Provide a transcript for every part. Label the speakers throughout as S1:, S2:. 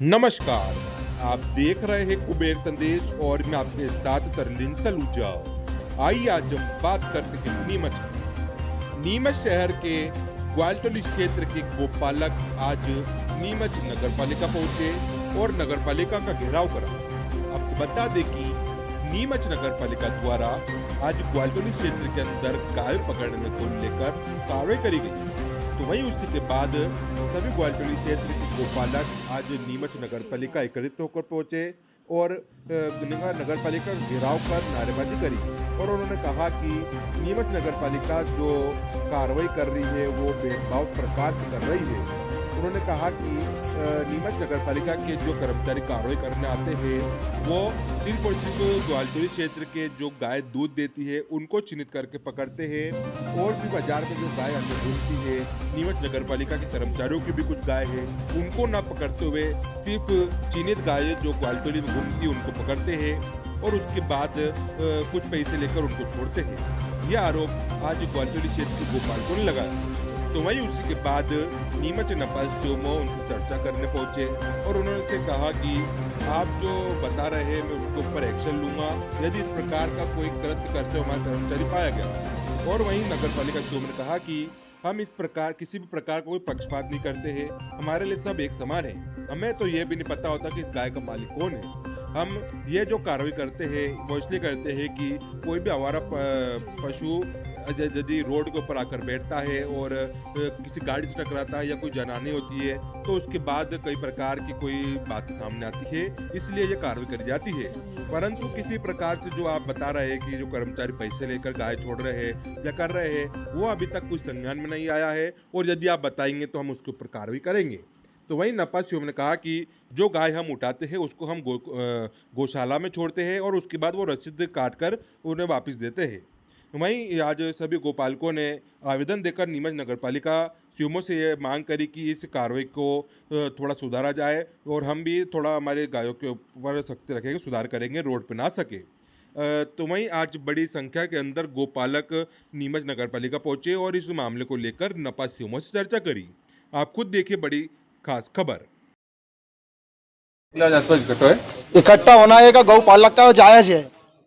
S1: नमस्कार, आप देख रहे हैं कुबेर संदेश और मैं आपके साथ तरलिन सलूजा। आइए आज हम बात करते हैं नीमच की। नीमच शहर के ग्वालटोली क्षेत्र के गोपालक आज नीमच नगर पालिका पहुंचे और नगर पालिका का घेराव करा। आपको बता दें कि नीमच नगर पालिका द्वारा आज ग्वालटोली क्षेत्र के अंदर गाय पकड़ने को लेकर कार्रवाई करी गई। तो वहीं उसी के बाद सभी ग्वालटोली क्षेत्र के गोपालक आज नीमच नगर पालिका एकत्रित होकर पहुंचे और नगर पालिका घेराव कर नारेबाजी करी और उन्होंने कहा कि नीमच नगर पालिका जो कार्रवाई कर रही है वो भेदभाव प्रकार से कर रही है। उन्होंने कहा कि नीमच नगर पालिका के जो कर्मचारी कार्रवाई करने आते हैं वो सिर्फ और सिर्फ ग्वालटोली क्षेत्र के जो गाय दूध देती है उनको चिन्हित करके पकड़ते हैं और भी बाजार में जो गाय अंदर घूमती है नीमच नगर पालिका के कर्मचारियों की भी कुछ गाय है उनको ना पकड़ते हुए सिर्फ चिन्हित गाय जो ग्वालटोली में घूमती है उनको पकड़ते हैं और उसके बाद कुछ पैसे लेकर उनको छोड़ते हैं। यह आरोप आज ग्वालटोली क्षेत्र के गोपालकों ने लगाया। तो वहीं उसी के बाद नीमच नपाल सोमो उनसे चर्चा करने पहुंचे और उन्होंने से कहा कि आप जो बता रहे हैं मैं उसके ऊपर एक्शन लूंगा यदि इस प्रकार का कोई कृत्य करते हुए हमारा कर्मचारी पाया गया। और वहीं नगर पालिका सोमो ने कहा कि हम इस प्रकार किसी भी प्रकार का कोई पक्षपात नहीं करते हैं, हमारे लिए सब एक समान है। हमें तो ये भी नहीं पता होता कि इस गाय का मालिक कौन है। हम ये जो कार्रवाई करते हैं वो इसलिए करते हैं कि कोई भी आवारा पशु यदि रोड के ऊपर आकर बैठता है और किसी गाड़ी से टकराता है या कोई जनानी होती है तो उसके बाद कई प्रकार की कोई बात सामने आती है, इसलिए ये कार्रवाई करी जाती है। परंतु किसी प्रकार से जो आप बता रहे हैं कि जो कर्मचारी पैसे लेकर गाय छोड़ रहे हैं या कर रहे हैं वो अभी तक कुछ संज्ञान में नहीं आया है और यदि आप बताएंगे तो हम उसके ऊपर कार्रवाई करेंगे। तो वहीं नपा शिवम ने कहा कि जो गाय हम उठाते हैं उसको हम गौशाला में छोड़ते हैं और उसके बाद वो रसीद काट कर उन्हें वापस देते हैं। वहीं आज सभी गोपालकों ने आवेदन देकर नीमच नगर पालिका शिवमो से ये मांग करी कि इस कार्रवाई को थोड़ा सुधारा जाए और हम भी थोड़ा हमारे गायों के ऊपर सख्ती रखेंगे, सुधार करेंगे, रोड पे ना सके। तो वहीं आज बड़ी संख्या के अंदर गोपालक नीमच नगर पालिका पहुंचे और इस मामले को लेकर नपा शिवमो से चर्चा करी। आप खुद देखिए बड़ी खास खबर।
S2: इकट्ठा होना एक गौपालक का जायज है।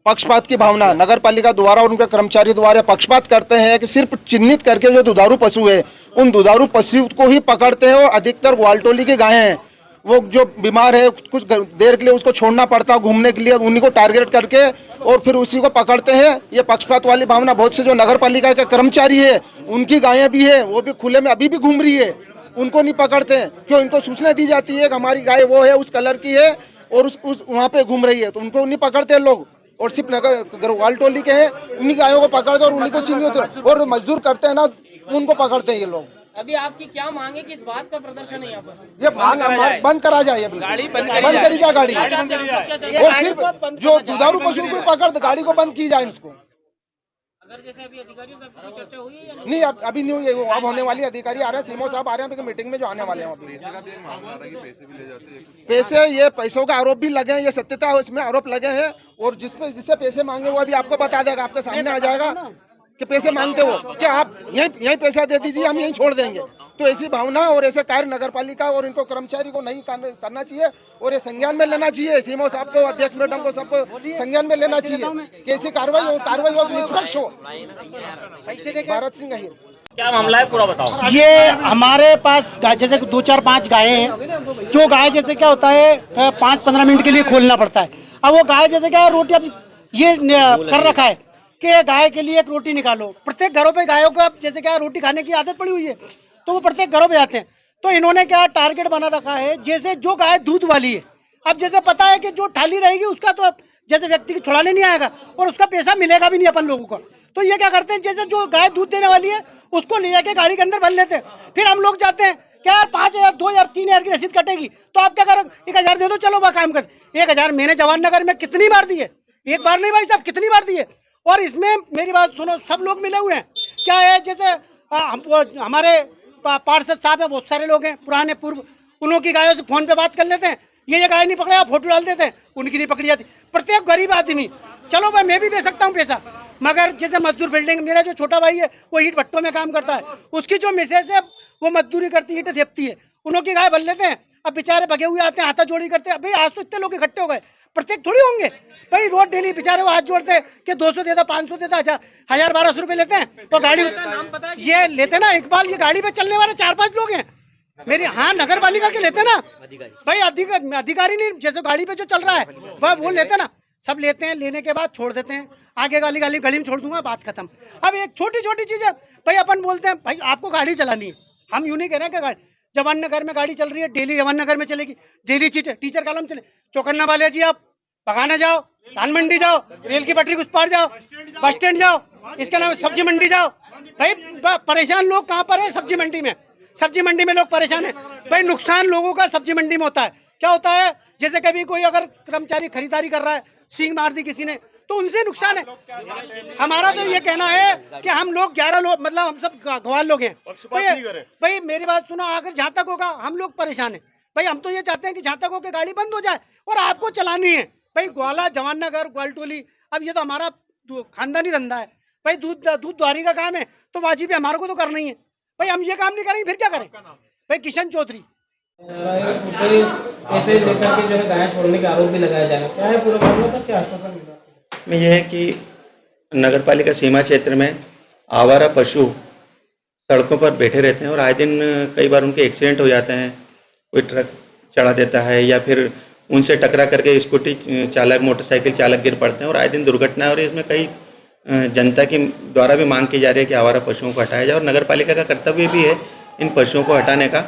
S2: पक्षपात की भावना नगर पालिका द्वारा और उनके कर्मचारी द्वारा पक्षपात करते हैं कि सिर्फ चिन्हित करके जो दुधारू पशु है उन दुधारू पशु को ही पकड़ते हैं और अधिकतर ग्वालटोली की गायें हैं वो जो बीमार है कुछ देर के लिए उसको छोड़ना पड़ता है घूमने के लिए, उन्हीं को टारगेट करके और फिर उसी को पकड़ते हैं। ये पक्षपात वाली भावना बहुत से जो नगर पालिका के कर्मचारी है उनकी गायें भी है वो भी खुले में अभी भी घूम रही है, उनको नहीं पकड़ते हैं। क्यों? इनको सूचना दी जाती है कि हमारी गाय वो है उस कलर की है और उस वहाँ पे घूम रही है तो उनको नहीं पकड़ते लोग और सिर्फ नगर ग्वालटोली के हैं उन्हीं गायों को पकड़ते और उन्हीं को चिन्हित और मजदूर करते हैं ना उनको पकड़ते हैं ये लोग।
S3: अभी आपकी क्या मांग है, किस बात का प्रदर्शन है यहाँ पर?
S2: ये बंद करा जाए, गाड़ी बंद करी जाए गाड़ी और सिर्फ जो दुधारू पशु को पकड़ गाड़ी को बंद की जाए इसको।
S3: अगर जैसे अभी अधिकारियों से आपकी चर्चा हुई है या
S2: नहीं? अभी नहीं हुई है, वो अब होने वाली अधिकारी आ रहे हैं, सीएमओ साहब आ रहे हैं मीटिंग में जो आने वाले हैं। पैसे ये पैसों का आरोप भी लगे हैं, ये सत्यता है इसमें आरोप लगे हैं और जिससे पैसे मांगे वो अभी आपको बता देगा, आपके सामने आ जाएगा कि पैसे मांगते हो क्या आप यही पैसा दे दीजिए हम यहीं छोड़ देंगे। तो ऐसी भावना और ऐसे कार्य नगर पालिका और इनको कर्मचारी को नहीं करना चाहिए और ये संज्ञान में लेना चाहिए। सीएमओ साहब को, अध्यक्ष मैडम को, सबको संज्ञान में लेना चाहिए कि ऐसी कार्रवाई हो निष्पक्ष हो। भारत सिंह अहिर।
S3: क्या मामला है पूरा बताओ।
S4: ये हमारे पास जैसे 2-4-5 गायें हैं। जो गाय जैसे क्या होता है 5-15 मिनट के लिए खोलना पड़ता है। अब वो गाय जैसे क्या रोटी अब ये कर रखा है कि गाय के लिए एक रोटी निकालो। प्रत्येक घरों पे गायों को जैसे क्या रोटी खाने की आदत पड़ी हुई है तो वो प्रत्येक घरों पे जाते हैं। तो इन्होंने क्या टारगेट बना रखा है जैसे जो गाय दूध वाली है अब जैसे पता है कि जो ठाली रहेगी उसका तो जैसे व्यक्ति को छुड़ाने नहीं आएगा और उसका पैसा मिलेगा भी नहीं अपन लोगों को। तो ये क्या करते हैं जैसे जो गाय दूध देने वाली है उसको ले जाके गाड़ी के अंदर भर लेते हैं। फिर हम लोग जाते हैं क्या यार 5,000 2,000 3,000 की रसीद कटेगी तो आप क्या करो 1,000 दे दो चलो वह काम कर। 1,000 मैंने जवान नगर में कितनी बार दिए, एक बार नहीं भाई साहब कितनी बार दिए। और इसमें मेरी बात सुनो, सब लोग मिले हुए हैं। क्या है जैसे हमारे पार्षद साहब है, बहुत सारे लोग हैं पुराने पूर्व, उन्हों की गायों से फोन पे बात कर लेते हैं। ये गाय नहीं पकड़े आप फोटो डाल देते हैं, उनकी नहीं पकड़ी जाती। प्रत्येक गरीब आदमी चलो भाई मैं भी दे सकता हूँ पैसा, मगर जैसे मजदूर बिल्डिंग, मेरा जो छोटा भाई है वो ईंट भट्टों में काम करता है, उसकी जो मिसेज है वो मजदूरी करती है, ईंट देती है, उन्हों की गाय भर लेते हैं। अब बेचारे भगे हुए आते हैं, हाथा जोड़ी करते हैं। भाई आज तो इतने लोग इकट्ठे हो गए, प्रत्येक थोड़ी होंगे भाई। रोज डेली बेचारे वो हाथ जोड़ते हैं कि 200 देता, 500 देता, 1000 1200 रुपए लेते हैं। और गाड़ी ये लेते ना इकबाल, ये गाड़ी पे चलने वाले 4-5 लोग हैं मेरे। हाँ, नगर पालिका के लेते ना भाई, अधिकारी नहीं, जैसे गाड़ी पे जो चल रहा है वह वो लेते ना, सब लेते हैं। लेने के बाद छोड़ देते हैं, आगे गली में छोड़ दूंगा, बात खत्म। अब एक छोटी छोटी चीज है भाई, अपन बोलते हैं भाई आपको गाड़ी चलानी है, हम यूं नहीं कह रहे हैं कि जवान नगर में गाड़ी चल रही है, डेली जवान नगर में चलेगी, डेली टीचर कॉलोनी चले, चौकन्ना वाले जी आप बगाना जाओ, धान मंडी जाओ, रेल की पटरी उस पार जाओ, बस स्टैंड जाओ, इसके अलावा सब्जी मंडी जाओ। भाई परेशान लोग कहाँ पर है? सब्जी मंडी में। सब्जी मंडी में लोग परेशान है भाई। नुकसान लोगों का सब्जी मंडी में होता है। क्या होता है? जैसे कभी कोई अगर कर्मचारी खरीदारी कर रहा है, सींग मार दी किसी ने, तो उनसे नुकसान है। हमारा तो ये कहना है कि हम लोग 11 लोग, मतलब हम सब गवार लोग हैं भाई। मेरी बात सुनो, अगर जहाँ तक होगा हम लोग परेशान है भाई। हम तो ये चाहते हैं कि जहाँ तक हो के गाड़ी बंद हो जाए और आपको चलानी है भाई। ग्वाला, जवान नगर, ग्वालटोली, अब ये तो हमारा खानदानी धंधा है भाई। दूध द्वारी का काम है तो वाजिब है, हमारे को तो करना ही है भाई। हम ये काम नहीं करेंगे फिर क्या करें भाई? किशन चौधरी।
S5: पैसे लेकर के जो है गाय छोड़ने का आरोप भी लगाया जा रहा है, क्या है पूरा मामला सर, क्या आश्वासन मिला?
S6: में यह है कि नगरपालिका सीमा क्षेत्र में आवारा पशु सड़कों पर बैठे रहते हैं और आए दिन कई बार उनके एक्सीडेंट हो जाते हैं। कोई ट्रक चढ़ा देता है या फिर उनसे टकरा करके स्कूटी चालक, मोटरसाइकिल चालक गिर पड़ते हैं और आए दिन दुर्घटना है। और इसमें कई जनता की द्वारा भी मांग की जा रही है कि आवारा पशुओं को हटाया जाए और नगरपालिका का कर्तव्य भी है इन पशुओं को हटाने का।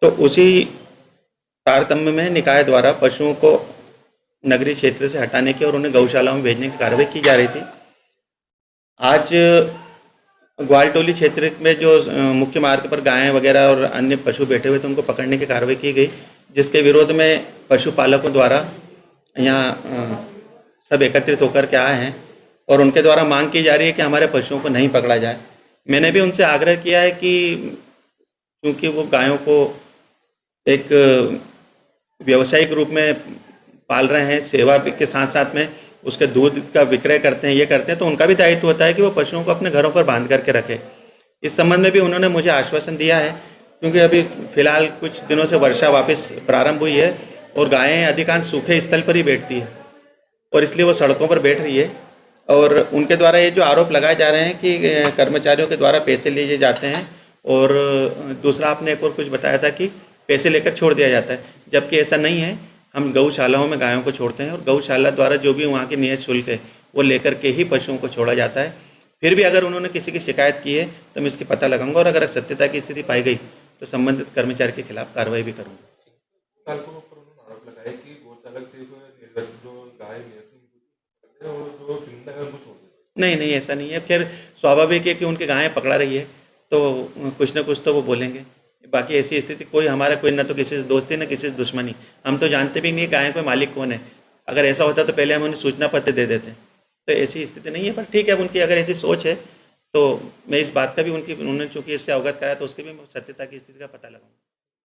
S6: तो उसी तारतम्य में निकाय द्वारा पशुओं को नगरीय क्षेत्र से हटाने की और उन्हें गौशालाओं में भेजने की कार्रवाई की जा रही थी। आज ग्वालटोली क्षेत्र में जो मुख्य मार्ग पर गायें वगैरह और अन्य पशु बैठे हुए थे, उनको पकड़ने की कार्रवाई की गई, जिसके विरोध में पशुपालकों द्वारा यहाँ सब एकत्रित होकर के आए हैं और उनके द्वारा मांग की जा रही है कि हमारे पशुओं को नहीं पकड़ा जाए। मैंने भी उनसे आग्रह किया है कि क्योंकि वो गायों को एक व्यावसायिक रूप में पाल रहे हैं, सेवा के साथ साथ में उसके दूध का विक्रय करते हैं, ये करते हैं, तो उनका भी दायित्व होता है कि वो पशुओं को अपने घरों पर बांध करके रखें। इस संबंध में भी उन्होंने मुझे आश्वासन दिया है, क्योंकि अभी फ़िलहाल कुछ दिनों से वर्षा वापस प्रारंभ हुई है और गायें अधिकांश सूखे स्थल पर ही बैठती है और इसलिए वो सड़कों पर बैठ रही है। और उनके द्वारा ये जो आरोप लगाए जा रहे हैं कि कर्मचारियों के द्वारा पैसे लिए जाते हैं और दूसरा आपने एक और कुछ बताया था कि पैसे लेकर छोड़ दिया जाता है, जबकि ऐसा नहीं है। हम गौशालाओं में गायों को छोड़ते हैं और गौशाला द्वारा जो भी वहाँ की नियत शुल्क है वो लेकर के ही पशुओं को छोड़ा जाता है। फिर भी अगर उन्होंने किसी की शिकायत की है तो मैं इसकी पता लगाऊंगा और अगर सत्यता की स्थिति पाई गई तो संबंधित कर्मचारी के खिलाफ कार्रवाई भी करूँगा। नहीं, ऐसा नहीं है। फिर स्वाभाविक है कि उनकी गायें पकड़ा रही है तो कुछ ना कुछ तो वो बोलेंगे। बाकी ऐसी स्थिति कोई हमारा कोई ना तो किसी से दोस्ती ना किसी से दुश्मनी, हम तो जानते भी नहीं गायों का मालिक कौन है। अगर ऐसा होता तो पहले हम उन्हें सूचना पत्र दे देते। तो ऐसी स्थिति नहीं है, पर ठीक है, उनकी अगर ऐसी सोच है तो मैं इस बात का भी उन्होंने चूंकि इससे अवगत कराया तो उसके भी सत्यता की स्थिति का पता लगाऊंगा।